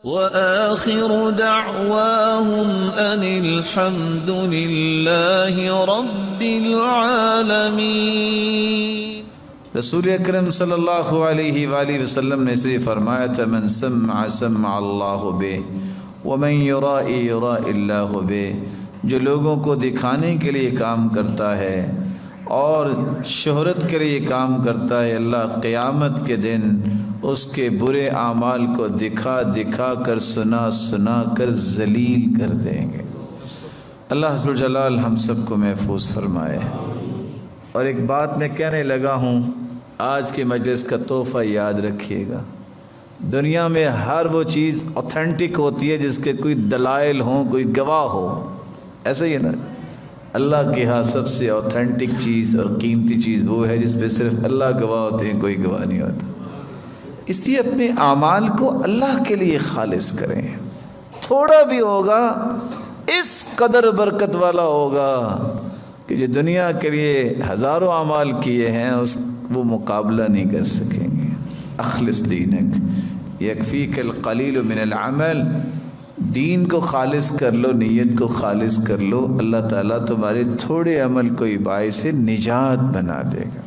وآخر دعواهم أن الحمد لله رب العالمين۔ رسول اکرم صلی اللہ علیہ وآلہ وسلم نے اسے فرمایا تھا، من سمع سمع اللہ بہ ومن یرائی یرائی اللہ بہ، جو لوگوں کو دکھانے کے لیے کام کرتا ہے اور شہرت کے لیے کام کرتا ہے، اللہ قیامت کے دن اس کے برے اعمال کو دکھا دکھا کر سنا سنا کر ذلیل کر دیں گے۔ اللہ ذو الجلال ہم سب کو محفوظ فرمائے۔ اور ایک بات میں کہنے لگا ہوں، آج کے مجلس کا تحفہ یاد رکھیے گا، دنیا میں ہر وہ چیز اوتھینٹک ہوتی ہے جس کے کوئی دلائل ہوں، کوئی گواہ ہو، ایسا ہی ہے نا؟ اللہ کے ہاں سب سے اوتھینٹک چیز اور قیمتی چیز وہ ہے جس پہ صرف اللہ گواہ ہوتے ہیں، کوئی گواہ نہیں ہوتا۔ اس لیے اپنے اعمال کو اللہ کے لیے خالص کریں، تھوڑا بھی ہوگا اس قدر برکت والا ہوگا کہ جو دنیا کے لیے ہزاروں اعمال کیے ہیں وہ مقابلہ نہیں کر سکیں گے۔ اخلص دینک یکفیک القلیل من العمل، دین کو خالص کر لو، نیت کو خالص کر لو، اللہ تعالیٰ تمہارے تھوڑے عمل کو باعث نجات بنا دے گا۔